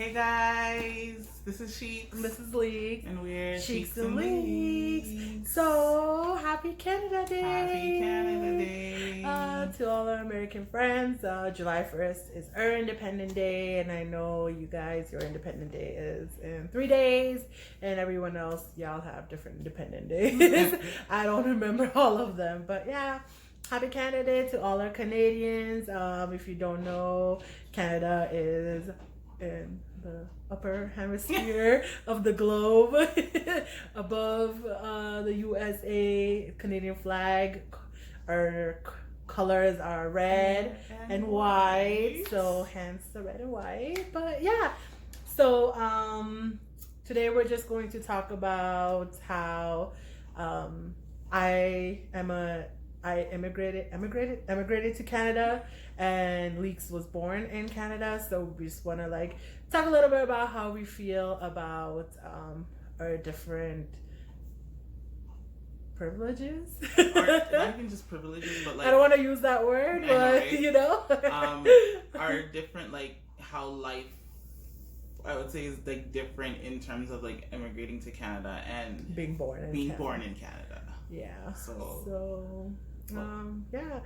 Hey guys, this is Sheeks. And this is Leeks. And we're Sheeksnleeks. So, happy Canada Day! Happy Canada Day! To all our American friends, July 1st is our Independent Day, and I know you guys, your Independent Day is in 3 days, and everyone else, y'all have different Independent Days. I don't remember all of them, but yeah. Happy Canada Day to all our Canadians. If you don't know, Canada is in the upper hemisphere of the globe, above the USA Canadian flag. Our colors are red and white, so hence the red and white. But yeah, so today we're just going to talk about how I immigrated to Canada, and Leeks was born in Canada. So we just want to talk a little bit about how we feel about our different privileges. Or not even just privileges, but I don't want to use that word, but you know, our different how life, I would say, is different in terms of immigrating to Canada and being born in Canada. Yeah. So yeah.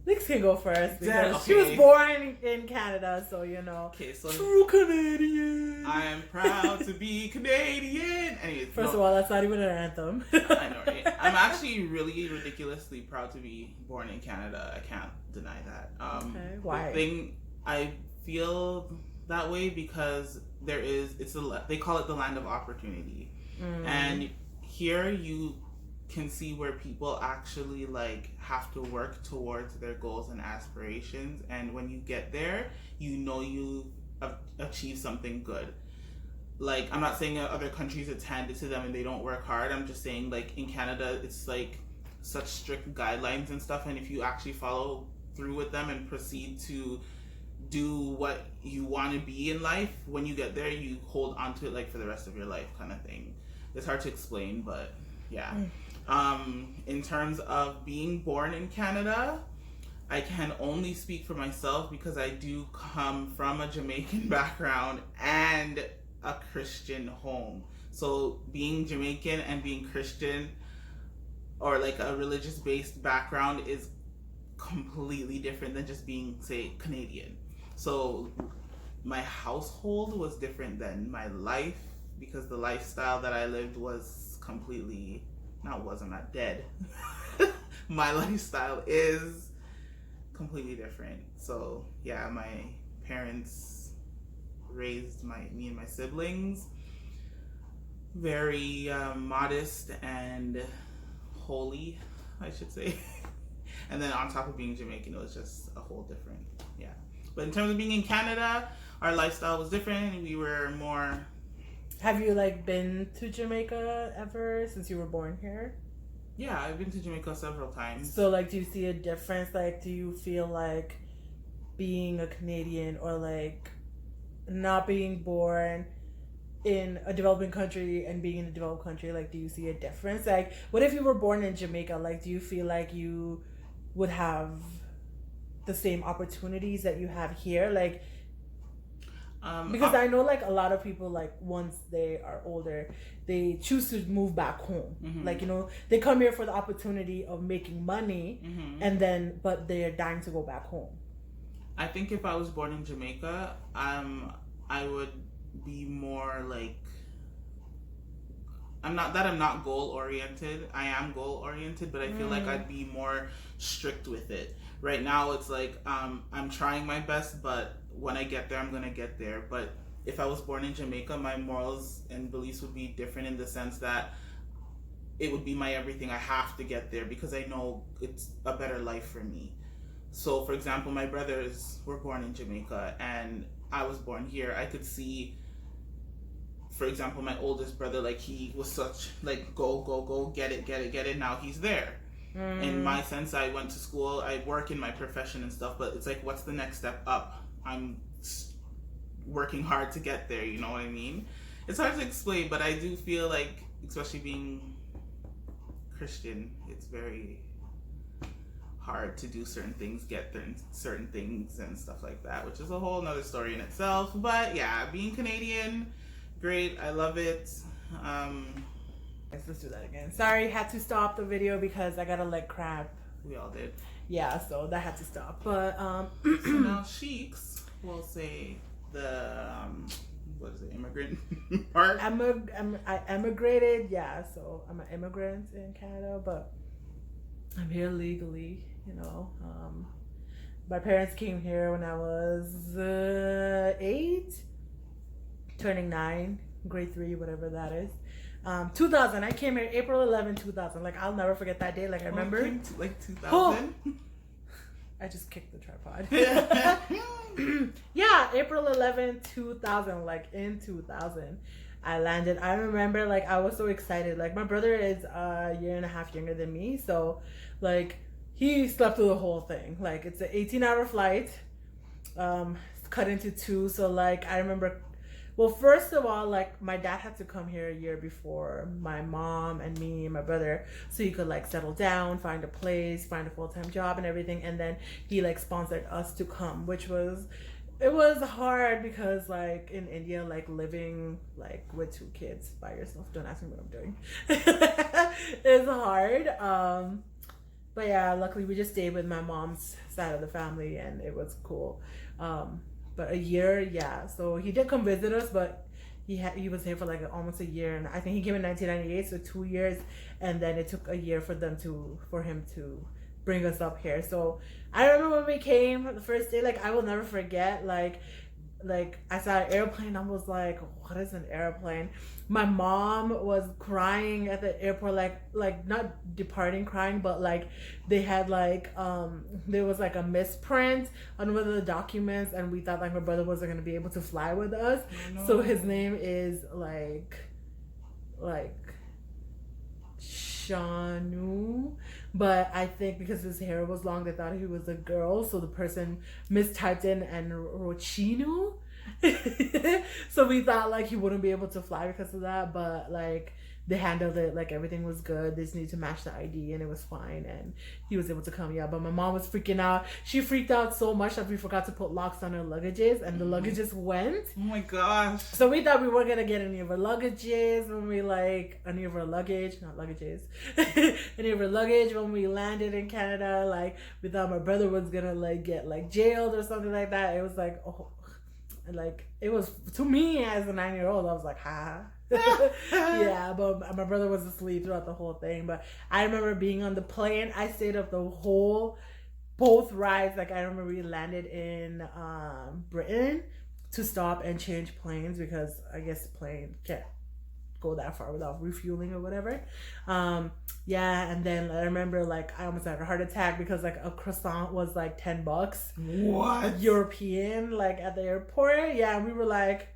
Leeks can go first because she was born in Canada, so you know. Okay, so true Canadian. I am proud to be Canadian. Anyways, First of all, that's not even an anthem. I know, right? I'm actually really ridiculously proud to be born in Canada. I can't deny that. Okay. Why? I feel that way because they call it the land of opportunity, and here you can see where people actually have to work towards their goals and aspirations, and when you get there, you know you achieve something good. I'm not saying other countries it's handed to them and they don't work hard. I'm just saying in Canada it's such strict guidelines and stuff, and if you actually follow through with them and proceed to do what you want to be in life, when you get there you hold on to it for the rest of your life, kind of thing. It's hard to explain, but yeah. In terms of being born in Canada, I can only speak for myself because I do come from a Jamaican background and a Christian home. So being Jamaican and being Christian, or a religious based background, is completely different than just being, say, Canadian. So my household was different than my life, because the lifestyle that I lived was completely, I'm not dead. My lifestyle is completely different. So yeah, my parents raised me and my siblings very modest and holy, I should say. And then on top of being Jamaican, it was just a whole different, yeah. But in terms of being in Canada, our lifestyle was different. We were more... Have you been to Jamaica ever since you were born here? Yeah, I've been to Jamaica several times. So do you see a difference? Do you feel being a Canadian or not being born in a developing country and being in a developed country, do you see a difference? What if you were born in Jamaica? Do you feel you would have the same opportunities that you have here? Because I know a lot of people once they are older, they choose to move back home. Mm-hmm. They come here for the opportunity of making money, mm-hmm. and but they're dying to go back home. I think if I was born in Jamaica, I would be more I'm not goal oriented. I am goal oriented, but I feel I'd be more strict with it. Right now it's I'm trying my best, but when I get there, I'm gonna get there. But if I was born in Jamaica, my morals and beliefs would be different, in the sense that it would be my everything. I have to get there because I know it's a better life for me. So for example, my brothers were born in Jamaica and I was born here. I could see, for example, my oldest brother, he was such go, get it. Now he's there. In my sense, I went to school, I work in my profession and stuff, but it's what's the next step up? I'm working hard to get there, you know what I mean? It's hard to explain, but I do feel especially being Christian, it's very hard to do certain things, get certain things and stuff like that, which is a whole nother story in itself. But yeah, being Canadian, great. I love it. Let's do that again. Sorry, had to stop the video because I got a leg cramp. We all did. Yeah, so that had to stop. But so now Sheeks will say the what is it, immigrant part? I emigrated, yeah, so I'm an immigrant in Canada, but I'm here legally, you know. My parents came here when I was 8, turning 9, grade 3, whatever that is. 2000. I came here April 11, 2000. Like, I'll never forget that day. Like, I remember. Like 2000? I just kicked the tripod. Yeah, April 11, 2000. Like, in 2000, I landed. I remember, like, I was so excited. Like, my brother is a year and a half younger than me. So, like, he slept through the whole thing. Like, it's an 18-hour flight, cut into 2. So, like, I remember... Well, first of all, like, my dad had to come here a year before my mom and me and my brother, so he could, like, settle down, find a place, find a full-time job and everything. And then he, like, sponsored us to come, which was, it was hard because, like, in India, like, living, like, with 2 kids by yourself, don't ask me what I'm doing, it's hard. But yeah, luckily we just stayed with my mom's side of the family and it was cool. But a year, yeah. So he did come visit us, but he was here for like almost a year, and I think he came in 1998, so 2 years, and then it took a year for him to bring us up here. So I remember when we came the first day, like I will never forget, like I saw an airplane. I was like, what is an airplane? My mom was crying at the airport, like not departing crying, but like they had like there was like a misprint on one of the documents, and we thought like my brother wasn't gonna be able to fly with us. Oh, no. So his name is like Shanu, but I think because his hair was long, they thought he was a girl, so the person mistyped in and Rochinu. So we thought like he wouldn't be able to fly because of that, but like they handled it, like everything was good. They just needed to match the ID and it was fine, and he was able to come. Yeah, but my mom was freaking out. She freaked out so much that we forgot to put locks on her luggages, and the luggages went. Oh my gosh. So we thought we weren't gonna get any of our luggages when we any of our luggage, not luggages, any of our luggage when we landed in Canada. Like we thought my brother was gonna like get like jailed or something like that. It was like, oh, like it was, to me as a 9-year-old, I was like, ha. Yeah, but my brother was asleep throughout the whole thing. But I remember being on the plane. I stayed up both rides. Like I remember we landed in Britain to stop and change planes because I guess the plane can't go that far without refueling or whatever. Yeah, and then I remember like I almost had a heart attack because like a croissant was like $10. What? European, like at the airport. Yeah, and we were like,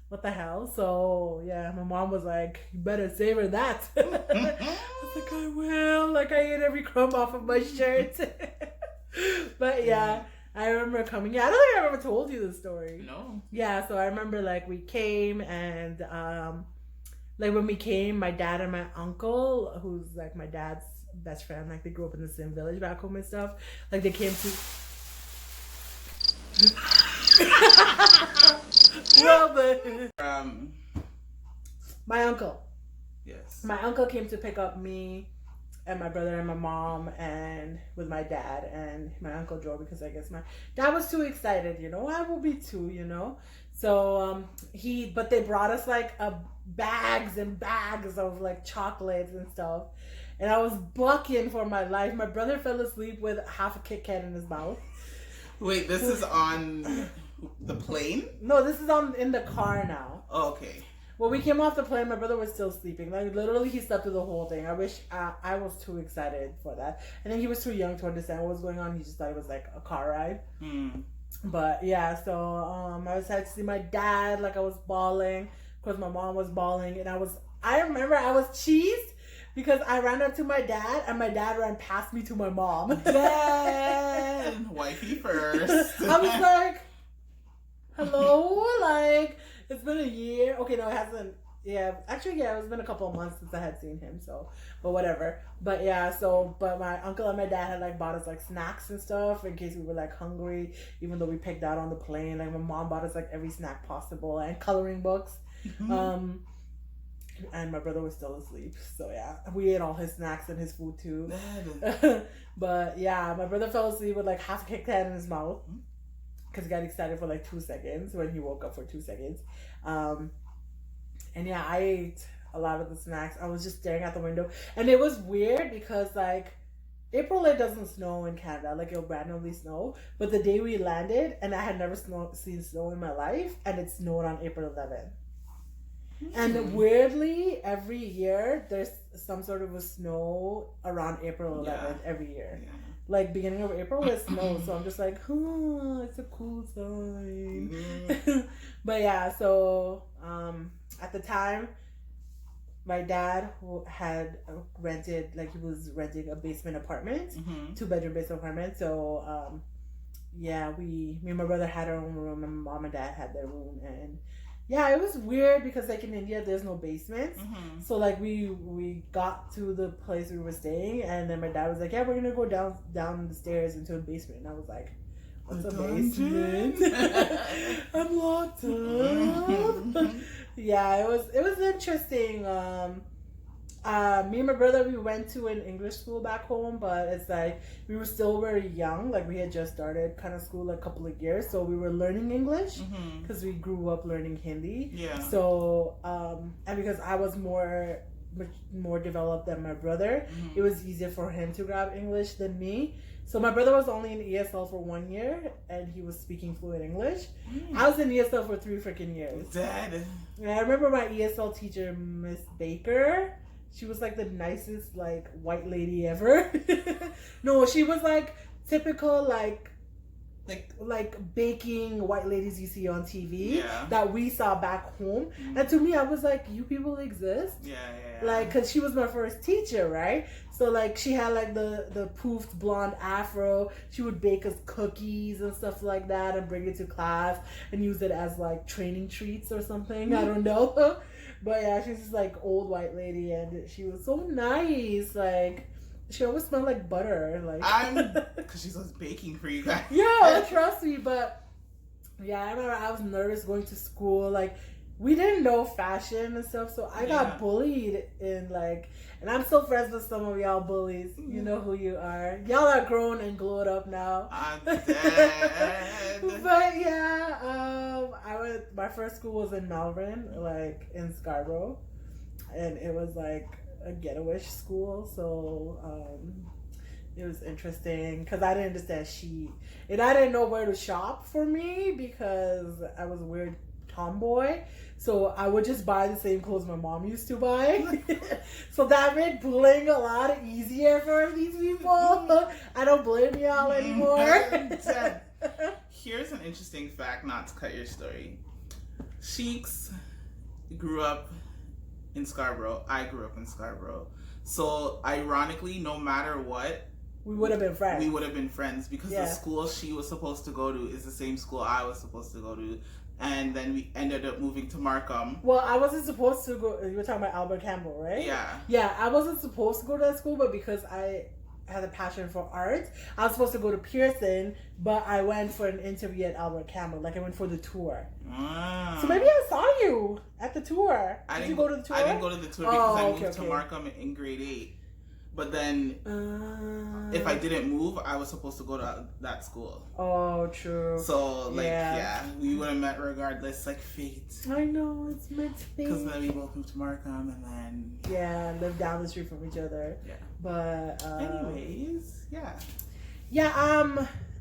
what the hell? So yeah, my mom was like, you better savor that. I was like, I will. Like I ate every crumb off of my shirt. But yeah, I remember coming. Yeah, I don't think I've ever told you the story. No. Yeah, so I remember like we came, and like when we came, my dad and my uncle, who's like my dad's best friend, like they grew up in the same village back home and stuff. Like they came to. Well, but my uncle. Yes. My uncle came to pick up me and my brother and my mom and with my dad, and my uncle drove because I guess my dad was too excited, you know. I will be too, you know. So but they brought us like bags and bags of like chocolates and stuff, and I was bucking for my life. My brother fell asleep with half a Kit Kat in his mouth. Wait, this is on the plane? No, this is in the car now. Oh, okay. When we came off the plane, my brother was still sleeping. Like literally, he slept through the whole thing. I wish I was too excited for that. I think he was too young to understand what was going on. He just thought it was like a car ride. But yeah, so I was sad to see my dad. Like I was bawling because my mom was bawling, and I remember I was cheesed because I ran up to my dad, and my dad ran past me to my mom. Dad, wifey first. I was like, hello, like. It's been a year. Okay, no, it hasn't. Yeah, actually, yeah, it's been a couple of months since I had seen him, so, but whatever. But yeah, so, but my uncle and my dad had like bought us like snacks and stuff in case we were like hungry, even though we picked out on the plane. Like my mom bought us like every snack possible and coloring books. Mm-hmm. And my brother was still asleep, so yeah, we ate all his snacks and his food too. But yeah, my brother fell asleep with like half a Kit Kat in his mouth because he got excited for like 2 seconds when he woke up for 2 seconds. And yeah, I ate a lot of the snacks. I was just staring out the window. And it was weird because, like, April, it doesn't snow in Canada. Like, it'll randomly snow. But the day we landed, and I had never seen snow in my life, and it snowed on April 11th. And weirdly, every year, there's some sort of a snow around April 11th every year. Yeah. Like, beginning of April, it snows. So I'm just like, it's a cool sign. But yeah, so... at the time, my dad had rented, like he was renting a basement apartment, 2-bedroom basement apartment. So, yeah, me and my brother had our own room, and my mom and dad had their room. And yeah, it was weird because like in India, there's no basements. So like we got to the place we were staying, and then my dad was like, yeah, we're gonna go down the stairs into a basement. And I was like, what's a basement? I'm locked up. Yeah, it was interesting. Me and my brother, we went to an English school back home, but it's like we were still very young. Like we had just started kind of school a couple of years, so we were learning English because we grew up learning Hindi. Yeah. So and because I was more developed than my brother, it was easier for him to grab English than me. So my brother was only in ESL for 1 year, and he was speaking fluent English. I was in ESL for 3 freaking years. Dad. And I remember my ESL teacher, Miss Baker. She was like the nicest like white lady ever. No, she was like typical like baking white ladies you see on TV that we saw back home. And to me, I was like, you people exist? Yeah. Like, because she was my first teacher, right? So, like, she had, like, the poofed blonde afro. She would bake us cookies and stuff like that and bring it to class and use it as, like, training treats or something. I don't know. But, yeah, she's just, like, old white lady, and she was so nice. Like, she always smelled like butter. Like, because she's always baking for you guys. Yeah, trust me. But, yeah, I remember I was nervous going to school. Like, we didn't know fashion and stuff, so I got bullied in like, and I'm still friends with some of y'all bullies. You know who you are. Y'all are grown and glowed up now. I'm dead. But yeah, my first school was in Melbourne, like in Scarborough, and it was like a ghetto-ish school, so it was interesting because I didn't understand sheet, and I didn't know where to shop for me because I was a weird tomboy. So I would just buy the same clothes my mom used to buy. So that made bullying a lot easier for these people. I don't blame y'all anymore. Here's an interesting fact, not to cut your story. Sheeks grew up in Scarborough. I grew up in Scarborough. So ironically, no matter what, we would have been friends. We would have been friends because the school she was supposed to go to is the same school I was supposed to go to. And then we ended up moving to Markham. Well, I wasn't supposed to go. You were talking about Albert Campbell, right? Yeah. Yeah, I wasn't supposed to go to that school, but because I had a passion for art, I was supposed to go to Pearson, but I went for an interview at Albert Campbell. Like, I went for the tour. Ah. So maybe I saw you at the tour. Did you go to the tour? I didn't go to the tour because I moved to Markham in grade 8. But then, if I didn't move, I was supposed to go to that school. Oh, true. So, like, we would have met regardless, like fate. I know, it's meant to be. Because then we both moved to Markham, and then... Yeah, lived down the street from each other. Yeah. But, anyways, Yeah,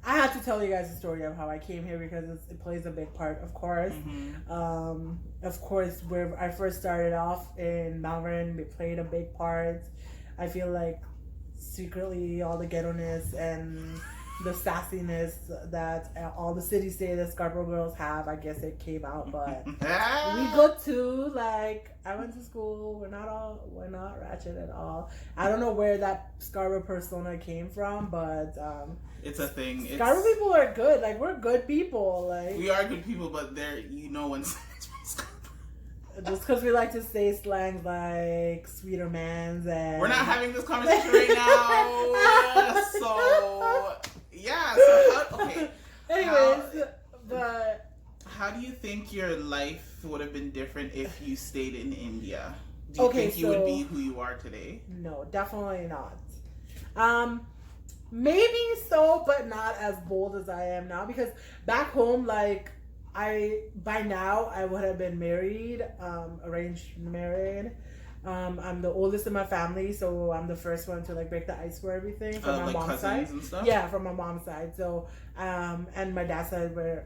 I have to tell you guys the story of how I came here because it plays a big part, of course. Of course, where I first started off in Malvern, it played a big part. I feel like secretly all the ghetto-ness and the sassiness that all the cities say that Scarborough girls have, I guess it came out, but we good too. Like, I went to school. We're not ratchet at all. I don't know where that Scarborough persona came from, but it's a thing. Scarborough people are good. Like, we're good people. Like, we are good people, but when just because we like to say slangs like sweeter mans and we're not having this conversation right now. So yeah. So okay. Anyways, but how do you think your life would have been different if you stayed in India? Do you think you would be who you are today? No, definitely not. Maybe so, but not as bold as I am now. Because back home, like by now I would have been married, arranged married. I'm the oldest in my family, so I'm the first one to like break the ice for everything from my like mom's side. And stuff? Yeah, from my mom's side. So, and my dad's side we're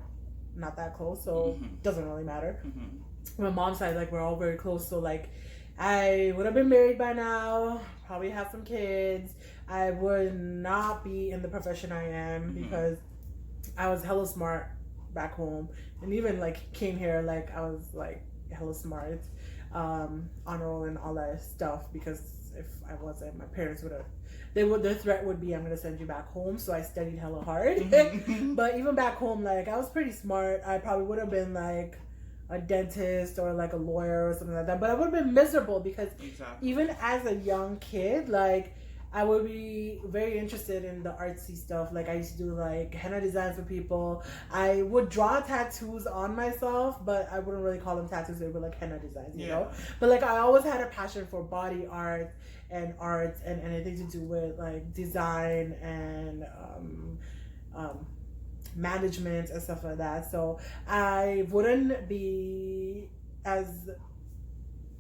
not that close, so doesn't really matter. My mom's side, like we're all very close, so like I would have been married by now, probably have some kids. I would not be in the profession I am because I was hella smart back home, and even like came here like I was like hella smart, honor roll and all that stuff. Because if I wasn't, my parents would have. Their threat would be, I'm gonna send you back home. So I studied hella hard. But even back home, like I was pretty smart. I probably would have been like a dentist or like a lawyer or something like that. But I would have been miserable because even as a young kid, like I would be very interested in the artsy stuff. Like I used to do like henna designs for people. I would draw tattoos on myself, but I wouldn't really call them tattoos. They were like henna designs, you know? But like I always had a passion for body art and arts and anything to do with like design and management and stuff like that. So I wouldn't be as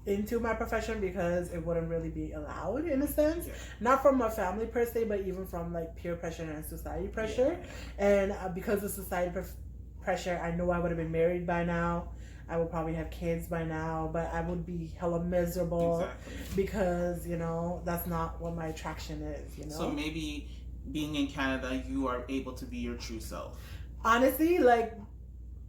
into my profession because it wouldn't really be allowed in a sense, not from my family per se, but even from like peer pressure and society pressure. And because of society pressure, I know I would have been married by now. I would probably have kids by now, but I would be hella miserable because, you know, that's not what my attraction is, you know? So maybe being in Canada, you are able to be your true self. Honestly, like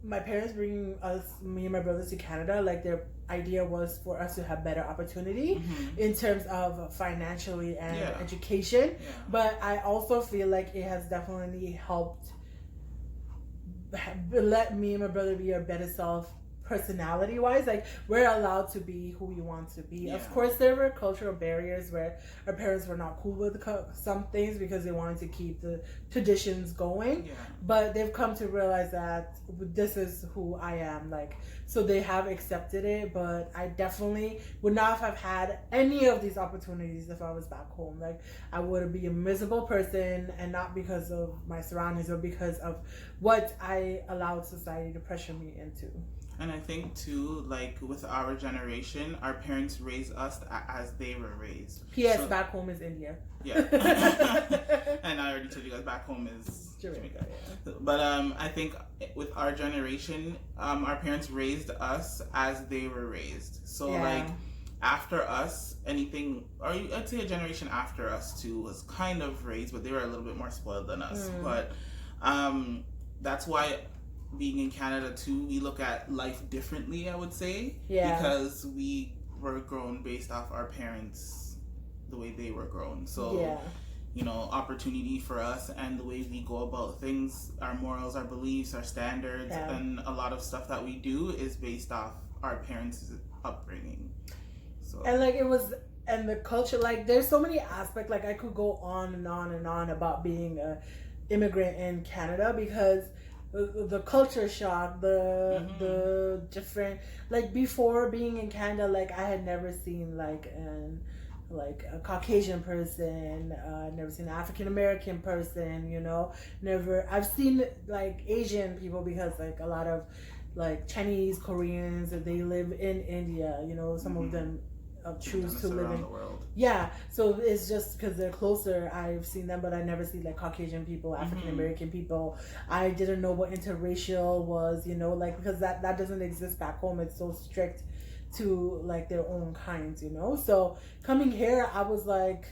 my parents bringing me and my brothers to Canada, like their idea was for us to have better opportunity in terms of financially and education. But I also feel like it has definitely helped let me and my brother be our better self personality wise. Like we're allowed to be who we want to be. Of course there were cultural barriers where our parents were not cool with some things because they wanted to keep the traditions going, but they've come to realize that this is who I am, like, so they have accepted it. But I definitely would not have had any of these opportunities if I was back home. Like I would be a miserable person, and not because of my surroundings or because of what I allowed society to pressure me into. And I think too, like with our generation, our parents raised us as they were raised. P.S. So, back home is India. Yeah. And I already told you guys back home is Jamaica. But I think with our generation, our parents raised us as they were raised. So like after us, anything, or I'd say a generation after us too, was kind of raised, but they were a little bit more spoiled than us. But that's why being in Canada too, we look at life differently, I would say. Because we were grown based off our parents, the way they were grown. So, you know, opportunity for us and the way we go about things, our morals, our beliefs, our standards, and a lot of stuff that we do is based off our parents' upbringing. So. And like it was, and the culture, like there's so many aspects, like I could go on and on and on about being a immigrant in Canada, because the culture shock, the different, like before being in Canada, like I had never seen like a Caucasian person, never seen an African American person, you know, I've seen like Asian people, because like a lot of like Chinese, Koreans, they live in India, you know, some of them choose to live in the world. So it's just because they're closer, I've seen them, but I never see like Caucasian people, African American people. I didn't know what interracial was, you know, like because that doesn't exist back home. It's so strict to like their own kinds, you know. So coming here, I was like,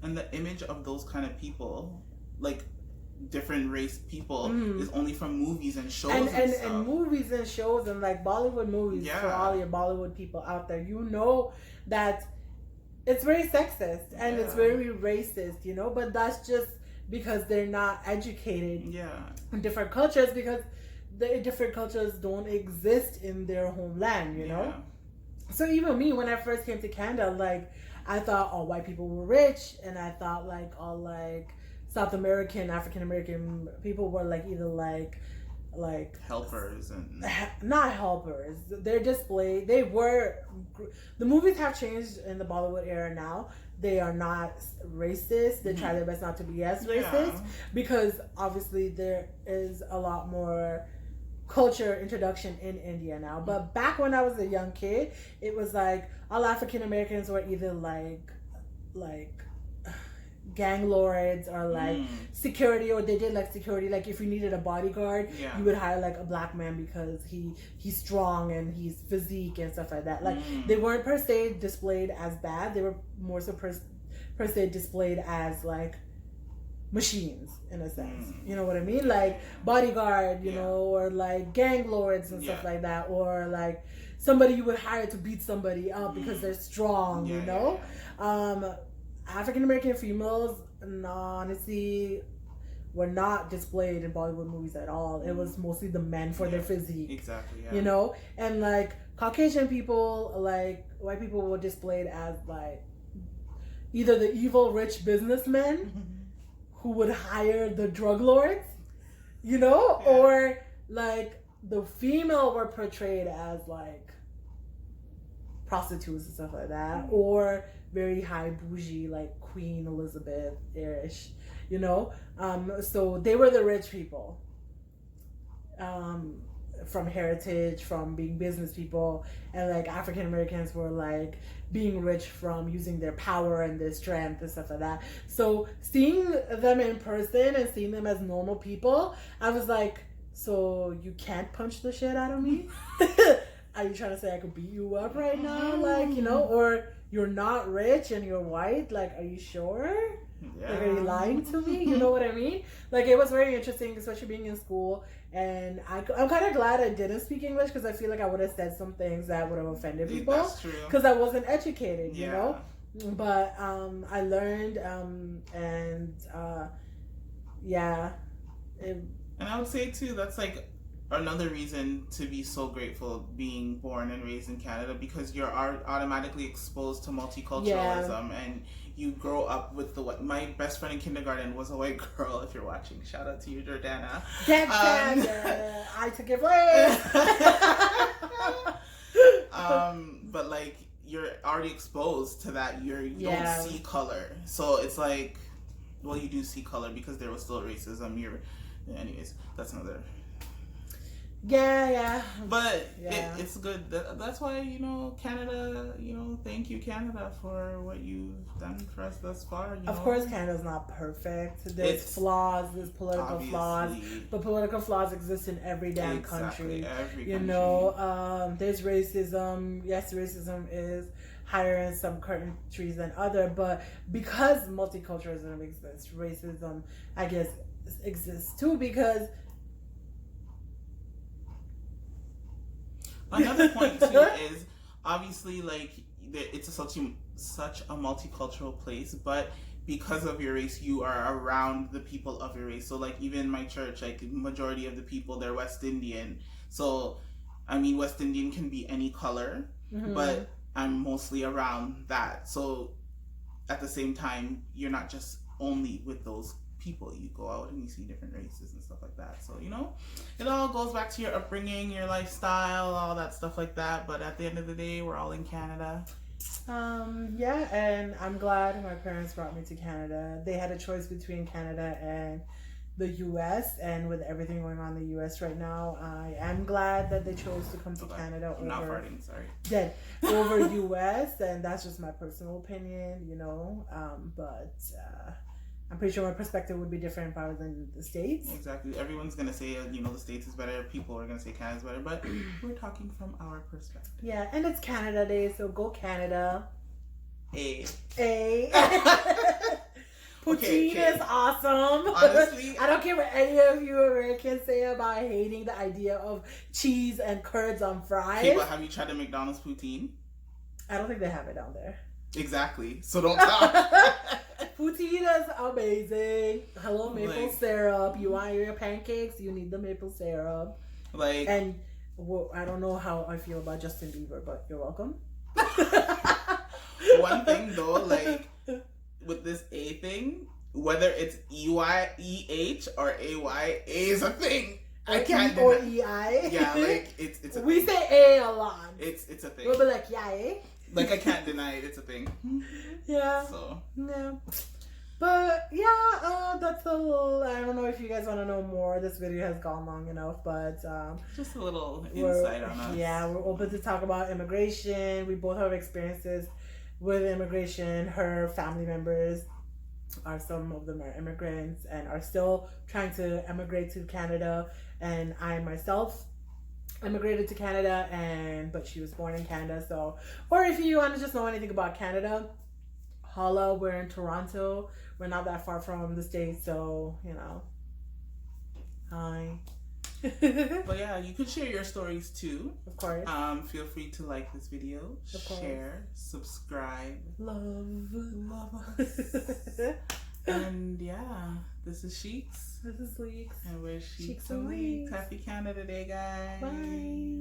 and the image of those kind of people, like different race people, is only from movies and shows and movies and shows and like Bollywood movies. For all your Bollywood people out there, you know that it's very sexist and it's very racist, you know, but that's just because they're not educated in different cultures, because the different cultures don't exist in their homeland, you know? So even me, when I first came to Canada, like, I thought all white people were rich, and I thought, like, all, like, South American, African American people were, like, either, like helpers and not helpers. They're displayed. They were. The movies have changed in the Bollywood era now. They are not racist. They try their best not to be as racist because obviously there is a lot more culture introduction in India now. But back when I was a young kid, it was like all African Americans were either like gang lords or like security, or they did like security. Like if you needed a bodyguard, you would hire like a black man because he's strong and he's physique and stuff like that. Like they weren't per se displayed as bad. They were more so per se displayed as like machines in a sense. You know what I mean? Like bodyguard, you know, or like gang lords and stuff like that, or like somebody you would hire to beat somebody up because they're strong, you know? African American females, honestly, were not displayed in Bollywood movies at all. It was mostly the men for their physique. Exactly, you know? And like Caucasian people, like white people were displayed as like either the evil rich businessmen who would hire the drug lords, you know? Or like the female were portrayed as like prostitutes and stuff like that, or very high bougie, like Queen Elizabeth-ish, you know? So they were the rich people, from heritage, from being business people, and like African Americans were like being rich from using their power and their strength and stuff like that. So seeing them in person and seeing them as normal people, I was like, so you can't punch the shit out of me? Are you trying to say I could beat you up right now? Like, you know, or you're not rich and you're white? Like, are you sure? Like, are you lying to me? You know what I mean? Like, it was very interesting, especially being in school. And I'm kind of glad I didn't speak English because I feel like I would have said some things that would have offended people. That's true. Because I wasn't educated, you know? But I learned, and and I would say, too, that's like another reason to be so grateful being born and raised in Canada, because you're automatically exposed to multiculturalism and you grow up with my best friend in kindergarten was a white girl. If you're watching, shout out to you, Jordana. I took your place. But like you're already exposed to that. You don't see color, so it's like, well, you do see color because there was still racism. Anyways, that's another. But it's good. That's why, you know, Canada, you know, thank you, Canada, for what you've done for us thus far. Of course, Canada's not perfect. There's flaws, there's political flaws, but political flaws exist in every damn country. You know, there's racism. Yes, racism is higher in some countries than other, but because multiculturalism exists, racism, I guess, exists too, because another point too is obviously like it's such a multicultural place, but because of your race, you are around the people of your race. So like even my church, like majority of the people, they're West Indian. So I mean, West Indian can be any color, but I'm mostly around that. So at the same time, you're not just only with those people. You go out and you see different races and stuff like that. So, you know, it all goes back to your upbringing, your lifestyle, all that stuff like that. But at the end of the day, we're all in Canada. And I'm glad my parents brought me to Canada. They had a choice between Canada and the U.S., and with everything going on in the U.S. right now, I am glad that they chose to come to Canada over U.S., and that's just my personal opinion, you know, but I'm pretty sure my perspective would be different if I was in the States. Exactly. Everyone's going to say, you know, the States is better. People are going to say Canada's better, but we're talking from our perspective. Yeah, and it's Canada Day, so go Canada. Hey. Poutine is awesome. Honestly, I don't care what any of you Americans say about hating the idea of cheese and curds on fries. Okay, but have you tried the McDonald's poutine? I don't think they have it down there. Exactly. So don't talk. Poutine is amazing. Hello, maple syrup. You want your pancakes? You need the maple syrup. Like, and well, I don't know how I feel about Justin Bieber, but you're welcome. one thing though, like with this A thing, whether it's EYEH or AY, A is a thing. I can't or deny. EI. Yeah, like it's a we thing. say A a lot. It's a thing. We'll be like, yeah, eh? Like I can't deny it. It's a thing. Yeah. So yeah. But yeah, that's a little. I don't know if you guys want to know more. This video has gone long enough, but just a little insight on us. Yeah, we're open to talk about immigration. We both have experiences with immigration. Her family members are, some of them are immigrants and are still trying to emigrate to Canada. And I myself immigrated to Canada, but she was born in Canada. So, or if you want to just know anything about Canada, holla. We're in Toronto. We're not that far from the States, so you know. Hi. But yeah, you can share your stories too. Of course. Feel free to like this video, share, subscribe, love us. And yeah, this is Sheeks. This is Leeks. And we're Sheeksnleeks. Happy Canada Day, guys. Bye.